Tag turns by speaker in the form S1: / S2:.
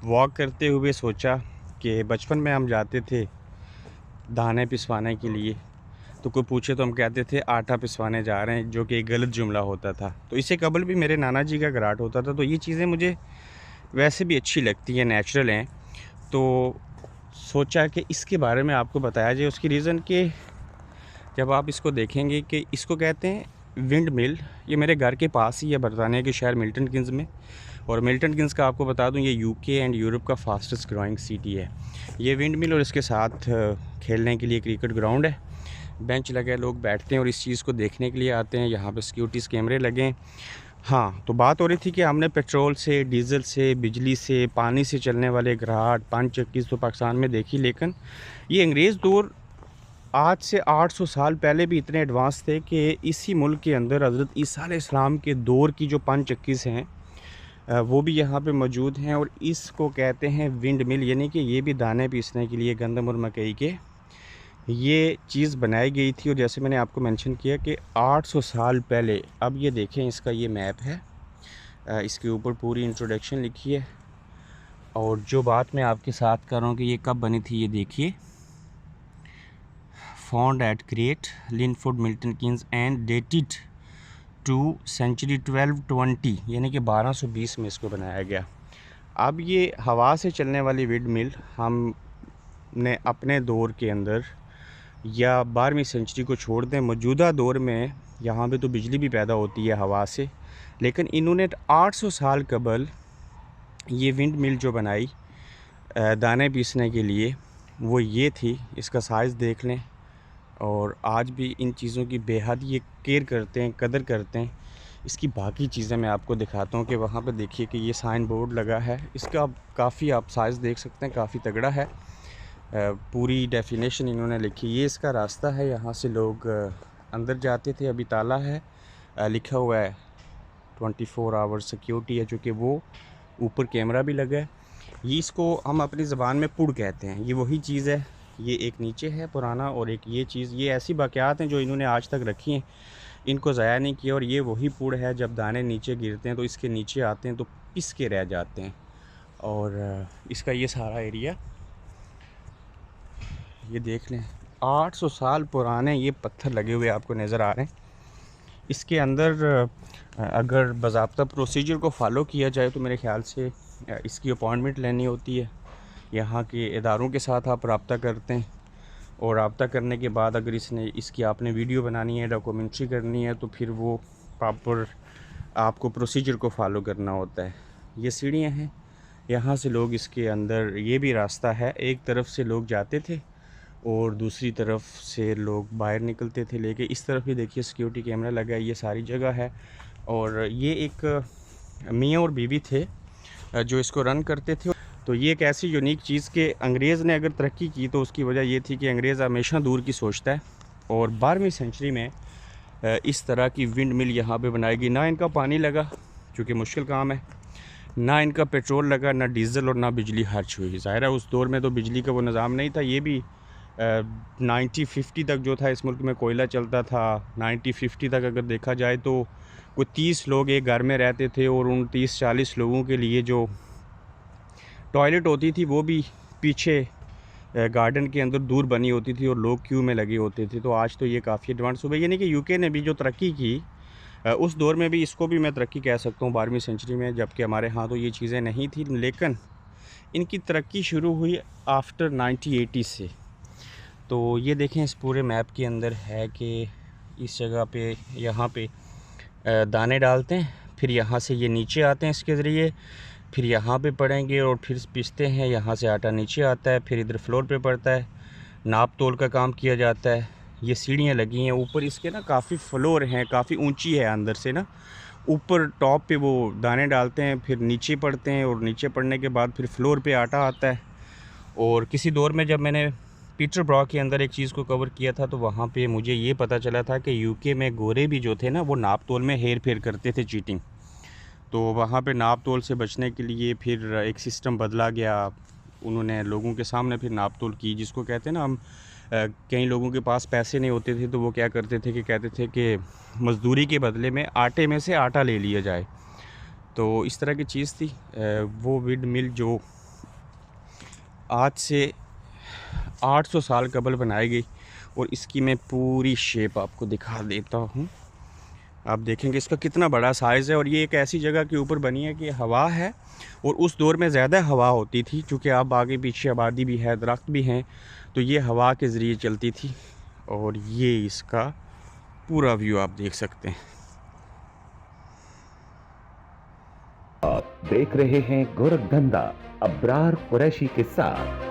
S1: Walk करते हुए सोचा कि बचपन में हम जाते थे दाने पिसवाने के लिए, तो कोई पूछे तो हम कहते थे आटा पिसवाने जा रहे हैं, जो कि एक गलत जुमला होता था। तो इससे कबल भी मेरे नाना जी का घराट होता था, तो ये चीज़ें मुझे वैसे भी अच्छी लगती हैं, नेचुरल हैं। तो सोचा कि इसके बारे में आपको बताया जाए। उसकी रीज़न कि जब आप इसको देखेंगे कि इसको कहते हैं विंड मिल। ये मेरे घर के पास ही है, बरतानिया के शहर मिल्टन किन्स में। और मिल्टन किन्स का आपको बता दूं, ये यूके एंड यूरोप का फास्टेस्ट ग्रोइंग सिटी है ये विंड मिल। और इसके साथ खेलने के लिए क्रिकेट ग्राउंड है, बेंच लगे, लोग बैठते हैं और इस चीज़ को देखने के लिए आते हैं। यहाँ पे सिक्योरिटीज़ कैमरे लगे हैं। हाँ, तो बात हो रही थी कि हमने पेट्रोल से, डीज़ल से, बिजली से, पानी से चलने वाले घराट, पान चक्की तो पाकिस्तान में देखी, लेकिन ये अंग्रेज़ दौर आज से 800 साल पहले भी इतने एडवांस थे कि इसी मुल्क के अंदर हज़रत ईसा अलैहिस्सलाम के दौर की जो पान चक्कीज़ हैं वो भी यहाँ पे मौजूद हैं। और इसको कहते हैं विंड मिल, यानी कि ये भी दाने पीसने के लिए गंदम और मकई के ये चीज़ बनाई गई थी। और जैसे मैंने आपको मेंशन किया कि 800 साल पहले, अब ये देखें, इसका ये मैप है, इसके ऊपर पूरी इंट्रोडक्शन लिखी है। और जो बात मैं आपके साथ कर रहा हूँ कि ये कब बनी थी, ये देखिए, found at Great Linford Milton Keynes and dated to century 1220, यानी कि 1220 में इसको बनाया गया। अब ये हवा से चलने वाली विंड मिल हमने अपने दौर के अंदर, या 12वीं सेंचुरी को छोड़ दें, मौजूदा दौर में यहाँ पे तो बिजली भी पैदा होती है हवा से, लेकिन इन्होंने 800 साल कबल ये विंड मिल जो बनाई दाने पीसने के लिए, वो ये थी। इसका साइज़ देख लें। और आज भी इन चीज़ों की बेहद ये केयर करते हैं, कदर करते हैं। इसकी बाकी चीज़ें मैं आपको दिखाता हूँ कि वहाँ पे देखिए कि ये साइन बोर्ड लगा है, इसका काफ़ी आप साइज़ देख सकते हैं, काफ़ी तगड़ा है। पूरी डेफिनेशन इन्होंने लिखी। ये इसका रास्ता है, यहाँ से लोग अंदर जाते थे, अभी ताला है, लिखा हुआ है 24 आवर सिक्योरिटी है, चूँकि वो ऊपर कैमरा भी लगा है। ये इसको हम अपनी ज़बान में पुड़ कहते हैं, ये वही चीज़ है। ये एक नीचे है पुराना, और एक ये चीज़, ये ऐसी बाक़ियात हैं जो इन्होंने आज तक रखी हैं, इनको ज़ाया नहीं किया। और ये वही पुड़ है, जब दाने नीचे गिरते हैं तो इसके नीचे आते हैं तो पिस के रह जाते हैं। और इसका ये सारा एरिया ये देख लें, 800 साल पुराने ये पत्थर लगे हुए आपको नज़र आ रहे हैं। इसके अंदर अगर बाज़ाब्ता प्रोसीजर को फॉलो किया जाए तो मेरे ख़्याल से इसकी अपॉइंटमेंट लेनी होती है, यहाँ के इदारों के साथ आप रब्ता करते हैं, और रब्ता करने के बाद अगर इसकी आपने वीडियो बनानी है, डॉक्यूमेंट्री करनी है, तो फिर वो प्रॉपर आपको प्रोसीजर को फॉलो करना होता है। ये सीढ़ियाँ हैं, यहाँ से लोग इसके अंदर, ये भी रास्ता है, एक तरफ से लोग जाते थे और दूसरी तरफ से लोग बाहर निकलते थे लेके। इस तरफ भी देखिए सिक्योरिटी कैमरा लगा है, ये सारी जगह है। और ये एक मियाँ और बीवी थे जो इसको रन करते थे। तो ये एक ऐसी यूनिक चीज़ कि अंग्रेज़ ने अगर तरक्की की तो उसकी वजह ये थी कि अंग्रेज़ हमेशा दूर की सोचता है। और 12वीं सेंचुरी में इस तरह की विंड मिल यहाँ पे बनाएगी। ना इनका पानी लगा, चूँकि मुश्किल काम है, ना इनका पेट्रोल लगा, ना डीज़ल, और ना बिजली खर्च हुई। ज़ाहिर है उस दौर में तो बिजली का वो निज़ाम नहीं था। ये भी 1950 तक जो था इस मुल्क में कोयला चलता था। 1950 तक अगर देखा जाए तो कोई 30 लोग एक घर में रहते थे, और उन 30-40 लोगों के लिए जो टॉयलेट होती थी वो भी पीछे गार्डन के अंदर दूर बनी होती थी, और लोग क्यू में लगे होते थे। तो आज तो ये काफ़ी एडवांस हो गई, यानी कि यूके ने भी जो तरक्की की उस दौर में भी इसको भी मैं तरक्की कह सकता हूँ 12वीं सेंचुरी में, जबकि हमारे यहाँ तो ये चीज़ें नहीं थी। लेकिन इनकी तरक्की शुरू हुई आफ्टर 1980 से। तो ये देखें, इस पूरे मैप के अंदर है कि इस जगह पे, यहाँ पे दाने डालते हैं, फिर यहाँ से ये नीचे आते हैं इसके ज़रिए, फिर यहाँ पे पड़ेंगे और फिर पिसते हैं, यहाँ से आटा नीचे आता है, फिर इधर फ्लोर पे पड़ता है, नाप तोल का काम किया जाता है। ये सीढ़ियाँ लगी हैं ऊपर, इसके ना काफ़ी फ्लोर हैं, काफ़ी ऊंची है अंदर से ना। ऊपर टॉप पे वो दाने डालते हैं, फिर नीचे पड़ते हैं, और नीचे पड़ने के बाद फिर फ्लोर पे आटा आता है। और किसी दौर में जब मैंने पीटरबरो के अंदर एक चीज़ को कवर किया था, तो वहाँ पे मुझे ये पता चला था कि यूके में गोरे भी जो थे ना, वो नाप तोल में हेर फेर करते थे, चीटिंग। तो वहाँ पे नाप तोल से बचने के लिए फिर एक सिस्टम बदला गया। उन्होंने लोगों के सामने फिर नाप तोल की, जिसको कहते हैं ना हम, कई लोगों के पास पैसे नहीं होते थे तो वो क्या करते थे कि कहते थे कि मज़दूरी के बदले में आटे में से आटा ले लिया जाए। तो इस तरह की चीज़ थी। वो विंड मिल जो आज से 800 साल कबल बनाई गई और इसकी मैं पूरी शेप आपको दिखा देता हूँ। आप देखेंगे इसका कितना बड़ा साइज़ है और ये एक ऐसी जगह के ऊपर बनी है कि हवा है और उस दौर में ज़्यादा हवा होती थी, क्योंकि अब आगे पीछे आबादी भी है, दरख्त भी हैं, तो ये हवा के ज़रिए चलती थी। और ये इसका पूरा व्यू आप देख सकते हैं।
S2: आप देख रहे हैं गोरखधंधा अब्रार कुरैशी के साथ।